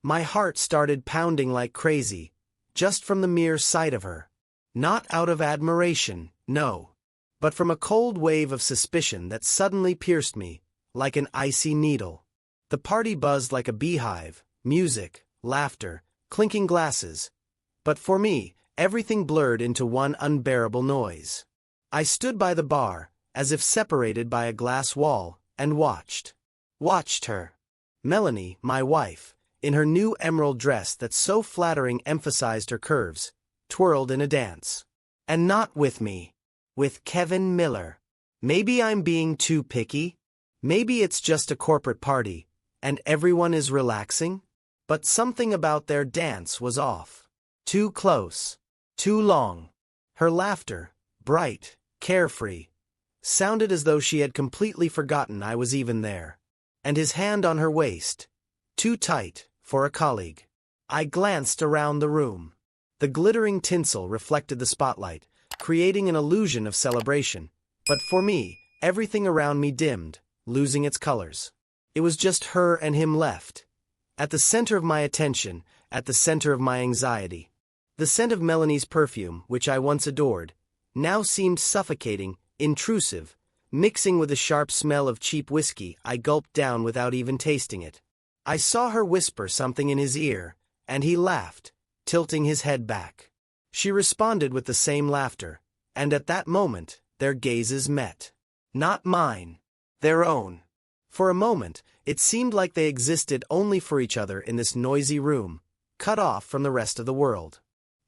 My heart started pounding like crazy, just from the mere sight of her. Not out of admiration, no, but from a cold wave of suspicion that suddenly pierced me, like an icy needle. The party buzzed like a beehive, music, laughter, clinking glasses. But for me, everything blurred into one unbearable noise. I stood by the bar, as if separated by a glass wall, and watched. Watched her. Melanie, my wife, in her new emerald dress that so flattering emphasized her curves, twirled in a dance. And not with me. With Kevin Miller. Maybe I'm being too picky? Maybe it's just a corporate party, and everyone is relaxing? But something about their dance was off. Too close. Too long. Her laughter, bright, carefree, sounded as though she had completely forgotten I was even there. And his hand on her waist, too tight for a colleague. I glanced around the room. The glittering tinsel reflected the spotlight, creating an illusion of celebration. But for me, everything around me dimmed, losing its colors. It was just her and him left. At the center of my attention, at the center of my anxiety. The scent of Melanie's perfume, which I once adored, now seemed suffocating, intrusive, mixing with the sharp smell of cheap whiskey I gulped down without even tasting it. I saw her whisper something in his ear, and he laughed, tilting his head back. She responded with the same laughter, and at that moment, their gazes met. Not mine. Their own. For a moment, it seemed like they existed only for each other in this noisy room, cut off from the rest of the world.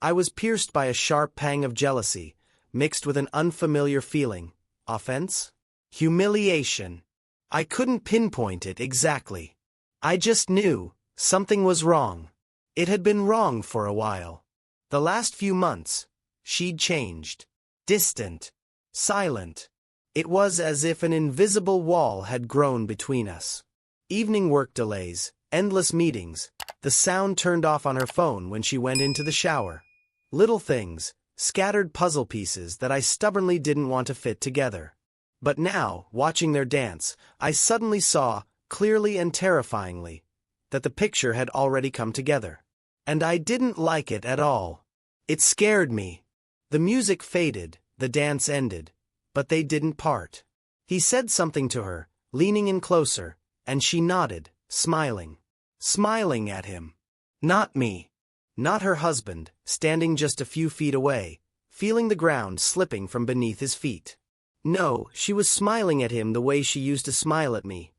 I was pierced by a sharp pang of jealousy, mixed with an unfamiliar feeling. Offense? Humiliation. I couldn't pinpoint it exactly. I just knew something was wrong. It had been wrong for a while. The last few months, she'd changed. Distant. Silent. It was as if an invisible wall had grown between us. Evening work delays, endless meetings, the sound turned off on her phone when she went into the shower. Little things, scattered puzzle pieces that I stubbornly didn't want to fit together. But now, watching their dance, I suddenly saw, clearly and terrifyingly, that the picture had already come together. And I didn't like it at all. It scared me. The music faded, the dance ended, but they didn't part. He said something to her, leaning in closer, and she nodded, smiling. Smiling at him. Not me. Not her husband, standing just a few feet away, feeling the ground slipping from beneath his feet. No, she was smiling at him the way she used to smile at me.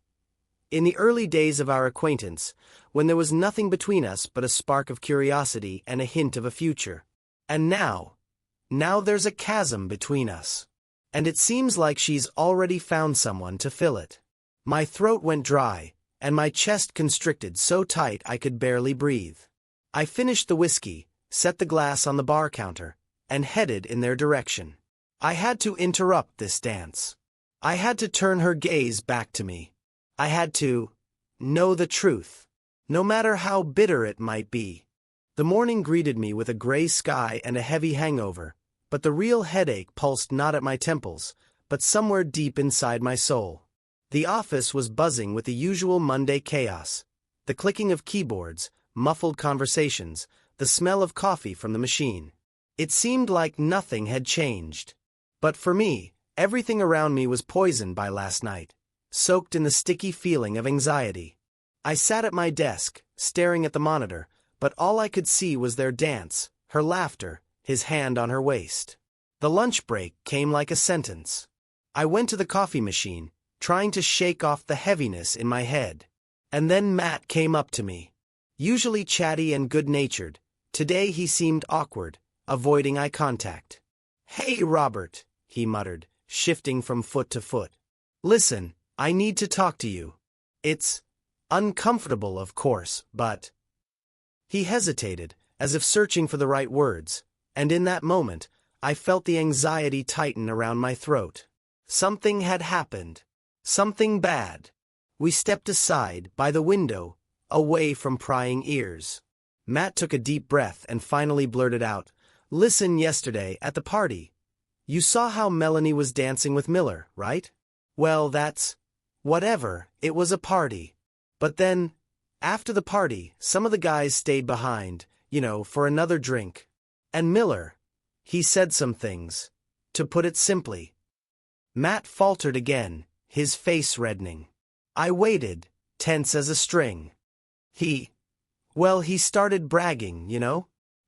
In the early days of our acquaintance, when there was nothing between us but a spark of curiosity and a hint of a future. And now there's a chasm between us. And it seems like she's already found someone to fill it. My throat went dry, and my chest constricted so tight I could barely breathe. I finished the whiskey, set the glass on the bar counter, and headed in their direction. I had to interrupt this dance. I had to turn her gaze back to me. I had to know the truth, no matter how bitter it might be. The morning greeted me with a gray sky and a heavy hangover, but the real headache pulsed not at my temples, but somewhere deep inside my soul. The office was buzzing with the usual Monday chaos, the clicking of keyboards, muffled conversations, the smell of coffee from the machine. It seemed like nothing had changed. But for me, everything around me was poisoned by last night, soaked in the sticky feeling of anxiety. I sat at my desk, staring at the monitor, but all I could see was their dance, her laughter, his hand on her waist. The lunch break came like a sentence. I went to the coffee machine, trying to shake off the heaviness in my head. And then Matt came up to me. Usually chatty and good-natured, today he seemed awkward, avoiding eye contact. "Hey, Robert," he muttered, shifting from foot to foot. "Listen, I need to talk to you. It's uncomfortable, of course, but—" He hesitated, as if searching for the right words, and in that moment, I felt the anxiety tighten around my throat. Something had happened. Something bad. We stepped aside, by the window, away from prying ears. Matt took a deep breath and finally blurted out, "Listen, yesterday, at the party. You saw how Melanie was dancing with Miller, right? Well, that's... whatever, it was a party. But then, After the party, some of the guys stayed behind, for another drink. And Miller, he said some things. To put it simply. Matt faltered again, his face reddening. I waited, tense as a string. He started bragging,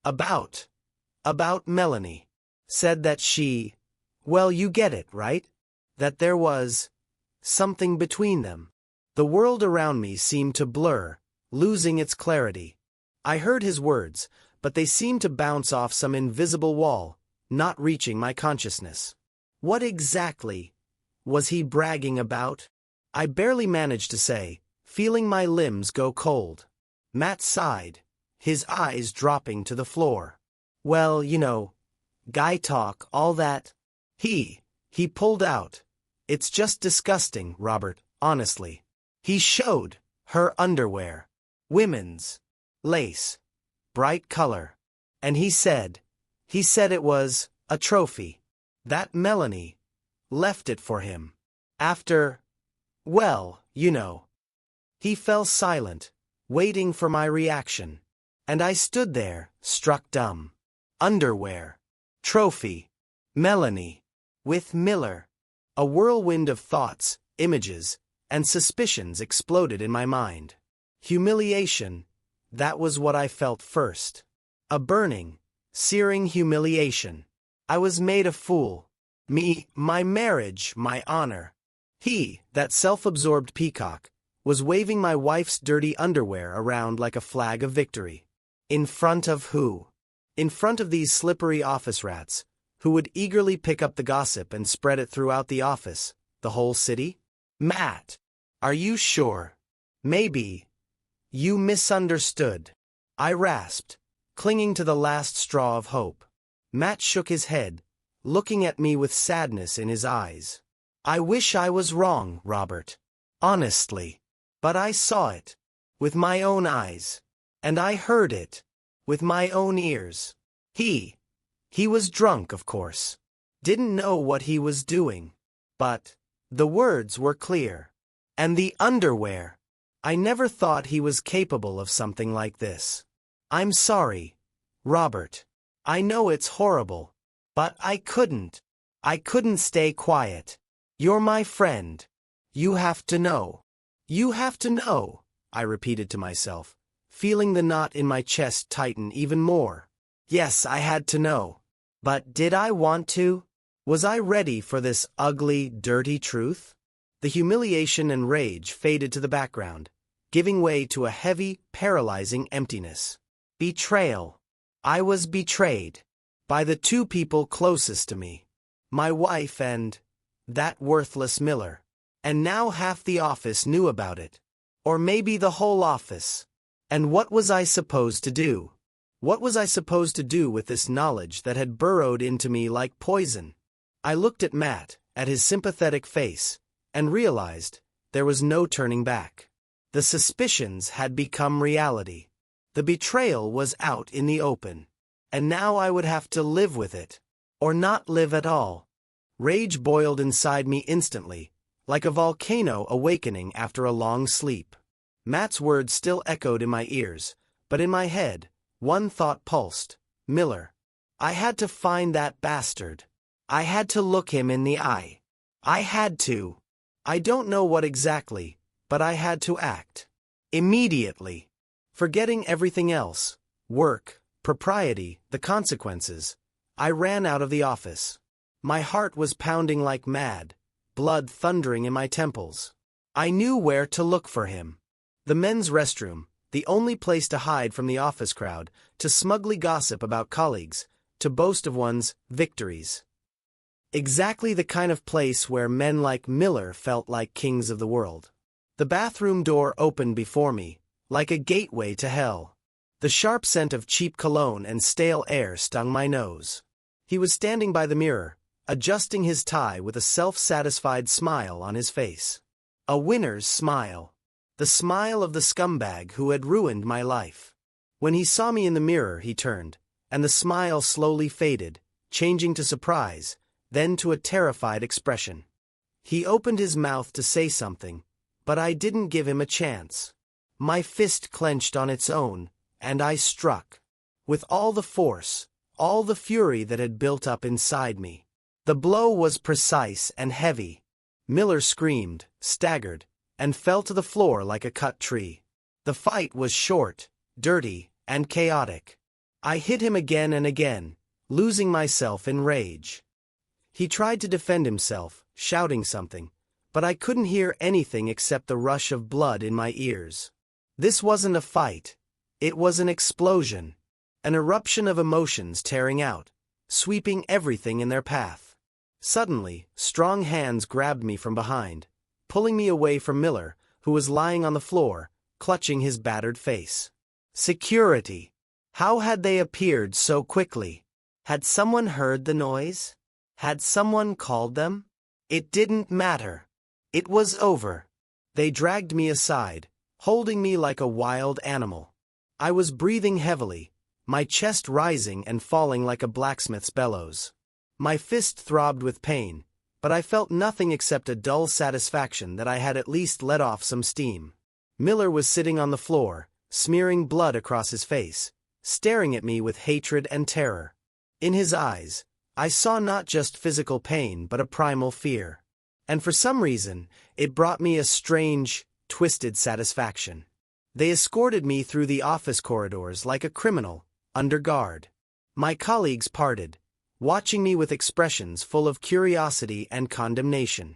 About Melanie. Said that she, you get it, right? That there was something between them. The world around me seemed to blur, losing its clarity. I heard his words, but they seemed to bounce off some invisible wall, not reaching my consciousness. What exactly was he bragging about? I barely managed to say, feeling my limbs go cold. Matt sighed, his eyes dropping to the floor. Well, guy talk, all that. He pulled out. It's just disgusting, Robert, honestly. He showed her underwear. Women's. Lace. Bright color. And he said it was a trophy. That Melanie left it for him. After, He fell silent, waiting for my reaction. And I stood there, struck dumb. Underwear. Trophy. Melanie. With Miller. A whirlwind of thoughts, images, and suspicions exploded in my mind. Humiliation. That was what I felt first. A burning, searing humiliation. I was made a fool. Me, my marriage, my honor. He, that self-absorbed peacock, was waving my wife's dirty underwear around like a flag of victory. In front of who? In front of these slippery office rats, who would eagerly pick up the gossip and spread it throughout the office, the whole city? Matt, are you sure? Maybe. You misunderstood. I rasped, clinging to the last straw of hope. Matt shook his head, looking at me with sadness in his eyes. I wish I was wrong, Robert. Honestly. But I saw it. With my own eyes. And I heard it. With my own ears. He was drunk, of course. Didn't know what he was doing. But the words were clear. And the underwear. I never thought he was capable of something like this. I'm sorry, Robert. I know it's horrible. But I couldn't. I couldn't stay quiet. You're my friend. You have to know. You have to know, I repeated to myself, feeling the knot in my chest tighten even more. Yes, I had to know. But did I want to? Was I ready for this ugly, dirty truth? The humiliation and rage faded to the background, giving way to a heavy, paralyzing emptiness. Betrayal. I was betrayed. By the two people closest to me. My wife and that worthless Miller. And now half the office knew about it. Or maybe the whole office. And what was I supposed to do? What was I supposed to do with this knowledge that had burrowed into me like poison? I looked at Matt, at his sympathetic face, and realized there was no turning back. The suspicions had become reality. The betrayal was out in the open. And now I would have to live with it. Or not live at all. Rage boiled inside me instantly, like a volcano awakening after a long sleep. Matt's words still echoed in my ears, but in my head, one thought pulsed. Miller. I had to find that bastard. I had to look him in the eye. I had to. I don't know what exactly, but I had to act. Immediately. Forgetting everything else. Work, propriety, the consequences. I ran out of the office. My heart was pounding like mad, blood thundering in my temples. I knew where to look for him. The men's restroom, the only place to hide from the office crowd, to smugly gossip about colleagues, to boast of one's victories. Exactly the kind of place where men like Miller felt like kings of the world. The bathroom door opened before me, like a gateway to hell. The sharp scent of cheap cologne and stale air stung my nose. He was standing by the mirror, adjusting his tie with a self-satisfied smile on his face. A winner's smile. The smile of the scumbag who had ruined my life. When he saw me in the mirror, he turned, and the smile slowly faded, changing to surprise, then to a terrified expression. He opened his mouth to say something, but I didn't give him a chance. My fist clenched on its own, and I struck. With all the force, all the fury that had built up inside me. The blow was precise and heavy. Miller screamed, staggered, and fell to the floor like a cut tree. The fight was short, dirty, and chaotic. I hit him again and again, losing myself in rage. He tried to defend himself, shouting something, but I couldn't hear anything except the rush of blood in my ears. This wasn't a fight. It was an explosion. An eruption of emotions tearing out, sweeping everything in their path. Suddenly, strong hands grabbed me from behind, pulling me away from Miller, who was lying on the floor, clutching his battered face. Security! How had they appeared so quickly? Had someone heard the noise? Had someone called them? It didn't matter. It was over. They dragged me aside, holding me like a wild animal. I was breathing heavily, my chest rising and falling like a blacksmith's bellows. My fist throbbed with pain, but I felt nothing except a dull satisfaction that I had at least let off some steam. Miller was sitting on the floor, smearing blood across his face, staring at me with hatred and terror. In his eyes, I saw not just physical pain but a primal fear. And for some reason, it brought me a strange, twisted satisfaction. They escorted me through the office corridors like a criminal, under guard. My colleagues parted, watching me with expressions full of curiosity and condemnation.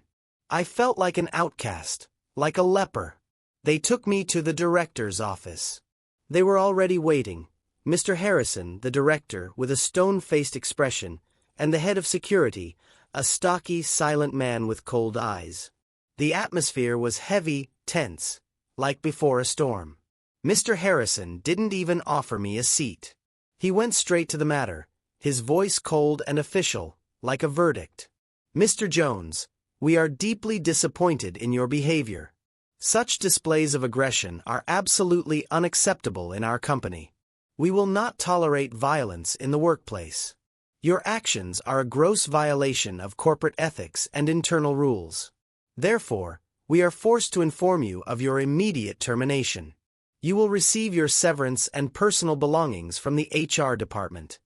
I felt like an outcast, like a leper. They took me to the director's office. They were already waiting, Mr. Harrison, the director, with a stone-faced expression, and the head of security, a stocky, silent man with cold eyes. The atmosphere was heavy, tense, like before a storm. Mr. Harrison didn't even offer me a seat. He went straight to the matter, his voice cold and official, like a verdict. Mr. Jones, we are deeply disappointed in your behavior. Such displays of aggression are absolutely unacceptable in our company. We will not tolerate violence in the workplace. Your actions are a gross violation of corporate ethics and internal rules. Therefore, we are forced to inform you of your immediate termination. You will receive your severance and personal belongings from the HR department.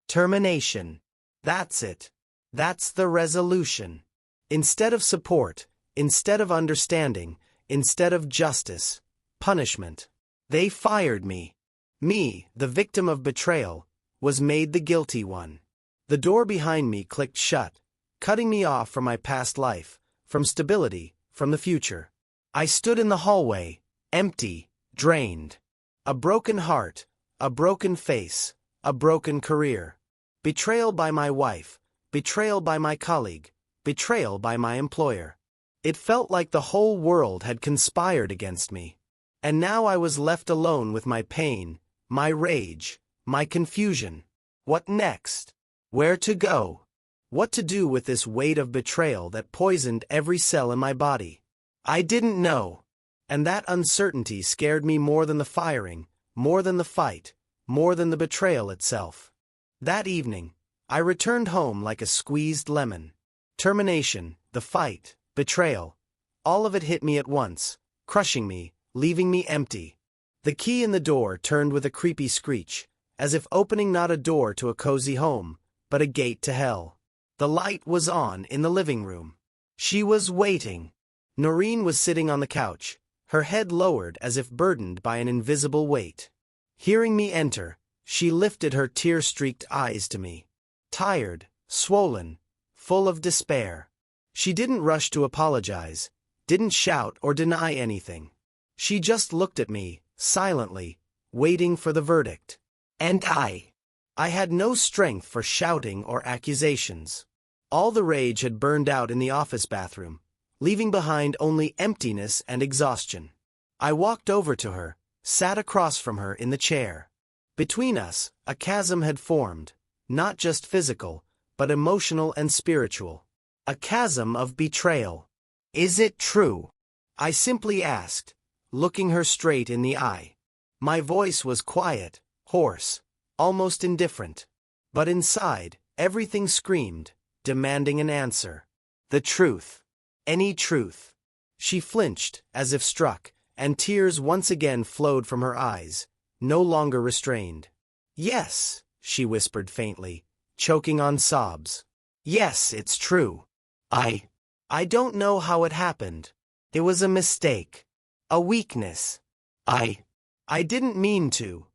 Termination. That's it. That's the resolution. Instead of support, instead of understanding, instead of justice, punishment. They fired me. Me, the victim of betrayal, was made the guilty one. The door behind me clicked shut, cutting me off from my past life, from stability, from the future. I stood in the hallway, empty, drained. A broken heart, a broken face, a broken career. Betrayal by my wife, betrayal by my colleague, betrayal by my employer. It felt like the whole world had conspired against me. And now I was left alone with my pain, my rage, my confusion. What next? Where to go? What to do with this weight of betrayal that poisoned every cell in my body? I didn't know. And that uncertainty scared me more than the firing, more than the fight, more than the betrayal itself. That evening, I returned home like a squeezed lemon. Termination, the fight, betrayal, all of it hit me at once, crushing me, leaving me empty. The key in the door turned with a creepy screech, as if opening not a door to a cozy home, but a gate to hell. The light was on in the living room. She was waiting. Noreen was sitting on the couch, her head lowered as if burdened by an invisible weight. Hearing me enter, she lifted her tear-streaked eyes to me. Tired, swollen, full of despair. She didn't rush to apologize, didn't shout or deny anything. She just looked at me, silently, waiting for the verdict. And I had no strength for shouting or accusations. All the rage had burned out in the office bathroom, leaving behind only emptiness and exhaustion. I walked over to her, sat across from her in the chair. Between us, a chasm had formed, not just physical, but emotional and spiritual. A chasm of betrayal. Is it true? I simply asked, looking her straight in the eye. My voice was quiet, hoarse, almost indifferent. But inside, everything screamed, demanding an answer. The truth. Any truth. She flinched, as if struck, and tears once again flowed from her eyes, no longer restrained. "Yes," she whispered faintly, choking on sobs. "Yes, it's true. I don't know how it happened. It was a mistake. A weakness. I didn't mean to."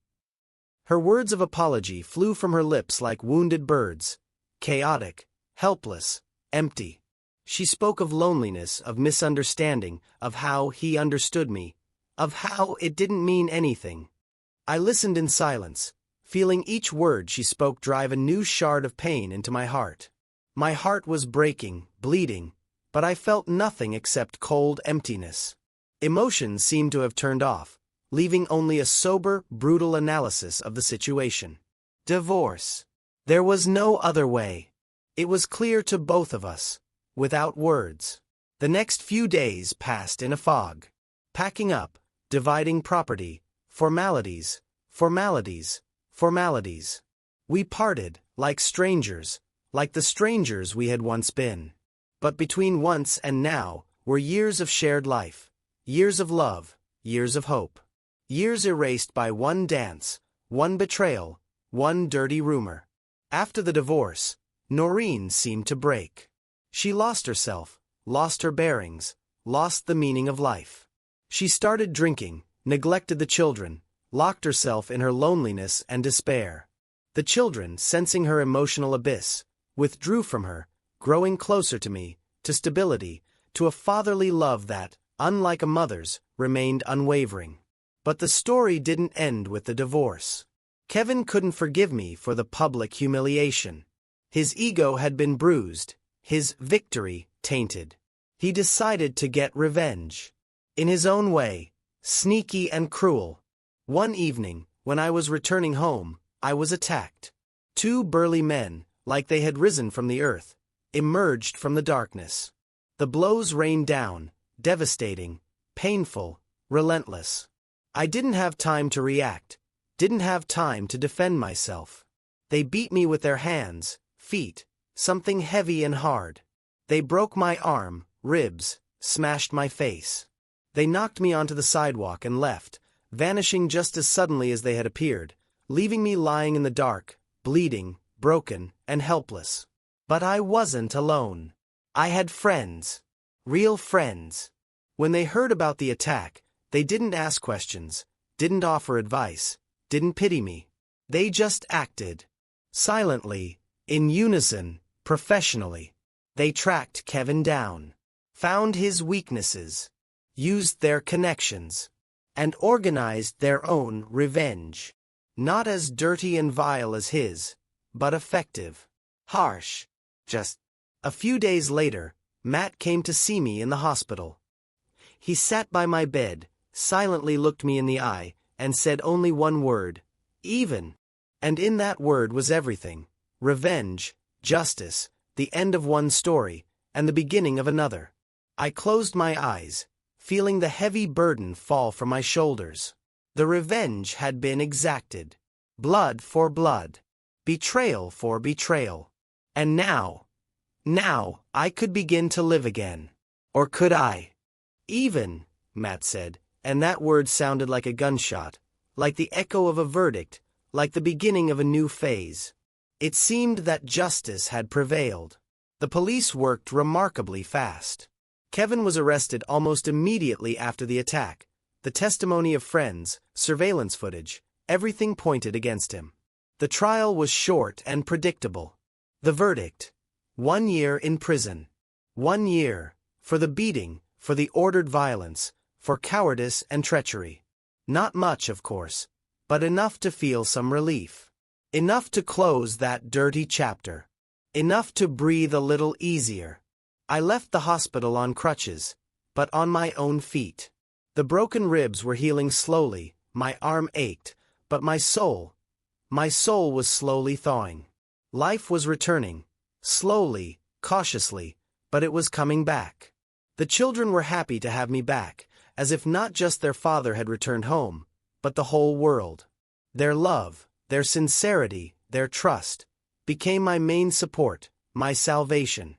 Her words of apology flew from her lips like wounded birds, chaotic, helpless, empty. She spoke of loneliness, of misunderstanding, of how he understood me, of how it didn't mean anything. I listened in silence, feeling each word she spoke drive a new shard of pain into my heart. My heart was breaking, bleeding, but I felt nothing except cold emptiness. Emotions seemed to have turned off, leaving only a sober, brutal analysis of the situation. Divorce. There was no other way. It was clear to both of us, without words. The next few days passed in a fog. Packing up, dividing property, formalities, formalities, formalities. We parted, like strangers, like the strangers we had once been. But between once and now were years of shared life, years of love, years of hope. Years erased by one dance, one betrayal, one dirty rumor. After the divorce, Noreen seemed to break. She lost herself, lost her bearings, lost the meaning of life. She started drinking, neglected the children, locked herself in her loneliness and despair. The children, sensing her emotional abyss, withdrew from her, growing closer to me, to stability, to a fatherly love that, unlike a mother's, remained unwavering. But the story didn't end with the divorce. Kevin couldn't forgive me for the public humiliation. His ego had been bruised, his victory tainted. He decided to get revenge. In his own way, sneaky and cruel. One evening, when I was returning home, I was attacked. Two burly men, like they had risen from the earth, emerged from the darkness. The blows rained down, devastating, painful, relentless. I didn't have time to react, didn't have time to defend myself. They beat me with their hands, feet, something heavy and hard. They broke my arm, ribs, smashed my face. They knocked me onto the sidewalk and left, vanishing just as suddenly as they had appeared, leaving me lying in the dark, bleeding, broken, and helpless. But I wasn't alone. I had friends. Real friends. When they heard about the attack, they didn't ask questions, didn't offer advice, didn't pity me. They just acted. Silently, in unison, professionally. They tracked Kevin down, found his weaknesses, used their connections, and organized their own revenge. Not as dirty and vile as his, but effective. Harsh. Just. A few days later, Matt came to see me in the hospital. He sat by my bed, silently looked me in the eye, and said only one word, "Even." And in that word was everything: revenge, justice, the end of one story, and the beginning of another. I closed my eyes, feeling the heavy burden fall from my shoulders. The revenge had been exacted. Blood for blood. Betrayal for betrayal. And now I could begin to live again. Or could I? "Even," Matt said, and that word sounded like a gunshot, like the echo of a verdict, like the beginning of a new phase. It seemed that justice had prevailed. The police worked remarkably fast. Kevin was arrested almost immediately after the attack. The testimony of friends, surveillance footage, everything pointed against him. The trial was short and predictable. The verdict: 1 year in prison. 1 year, for the beating, for the ordered violence, for cowardice and treachery. Not much, of course, but enough to feel some relief. Enough to close that dirty chapter. Enough to breathe a little easier. I left the hospital on crutches, but on my own feet. The broken ribs were healing slowly, my arm ached, but my soul was slowly thawing. Life was returning, slowly, cautiously, but it was coming back. The children were happy to have me back, as if not just their father had returned home, but the whole world. Their love, their sincerity, their trust, became my main support, my salvation.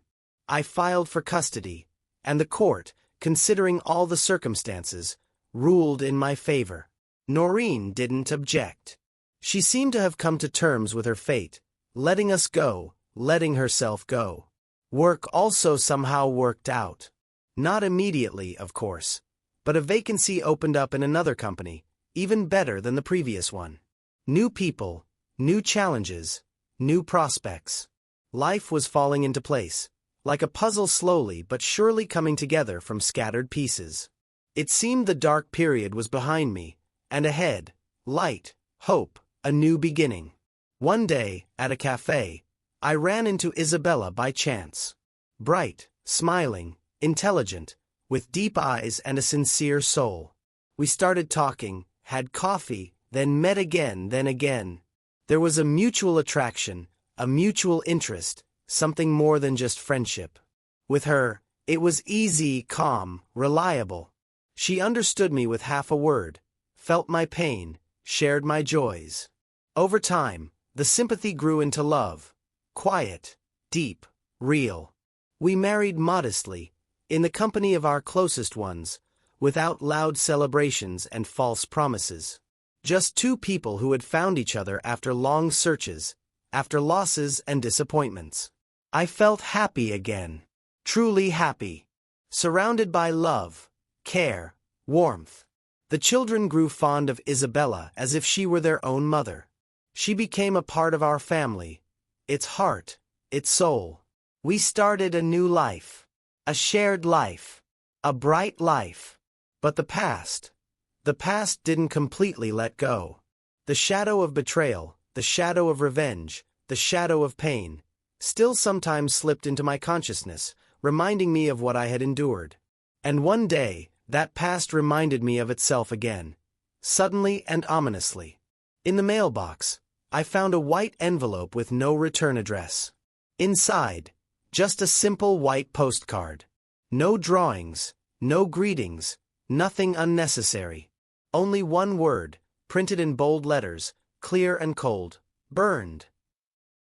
I filed for custody, and the court, considering all the circumstances, ruled in my favor. Noreen didn't object. She seemed to have come to terms with her fate, letting us go, letting herself go. Work also somehow worked out. Not immediately, of course, but a vacancy opened up in another company, even better than the previous one. New people, new challenges, new prospects. Life was falling into place, like a puzzle slowly but surely coming together from scattered pieces. It seemed the dark period was behind me, and ahead, light, hope, a new beginning. One day, at a cafe, I ran into Isabella by chance. Bright, smiling, intelligent, with deep eyes and a sincere soul. We started talking, had coffee, then met again, then again. There was a mutual attraction, a mutual interest, something more than just friendship. With her, it was easy, calm, reliable. She understood me with half a word, felt my pain, shared my joys. Over time, the sympathy grew into love. Quiet, deep, real. We married modestly, in the company of our closest ones, without loud celebrations and false promises. Just two people who had found each other after long searches, after losses and disappointments. I felt happy again. Truly happy. Surrounded by love, care, warmth. The children grew fond of Isabella as if she were their own mother. She became a part of our family, its heart, its soul. We started a new life. A shared life. A bright life. But the past didn't completely let go. The shadow of betrayal, the shadow of revenge, the shadow of pain, still sometimes slipped into my consciousness, reminding me of what I had endured. And one day, that past reminded me of itself again, suddenly and ominously. In the mailbox, I found a white envelope with no return address. Inside, just a simple white postcard. No drawings, no greetings, nothing unnecessary. Only one word, printed in bold letters, clear and cold: burned.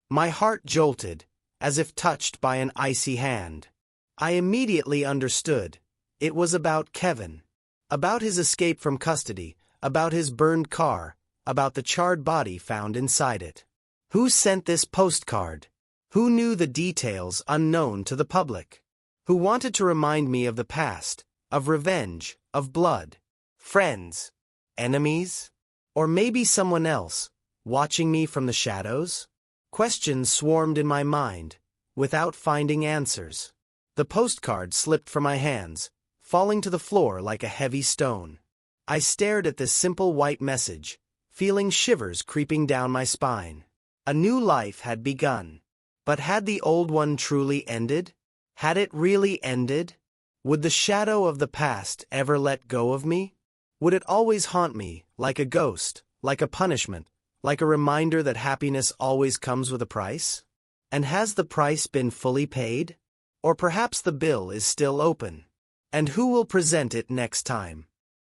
My heart jolted, as if touched by an icy hand. I immediately understood. It was about Kevin. About his escape from custody, about his burned car, about the charred body found inside it. Who sent this postcard? Who knew the details unknown to the public? Who wanted to remind me of the past, of revenge, of blood? Friends? Enemies? Or maybe someone else, watching me from the shadows? Questions swarmed in my mind, without finding answers. The postcard slipped from my hands, falling to the floor like a heavy stone. I stared at this simple white message, feeling shivers creeping down my spine. A new life had begun. But had the old one truly ended? Had it really ended? Would the shadow of the past ever let go of me? Would it always haunt me, like a ghost, like a punishment, like a reminder that happiness always comes with a price? And has the price been fully paid? Or perhaps the bill is still open? And who will present it next time?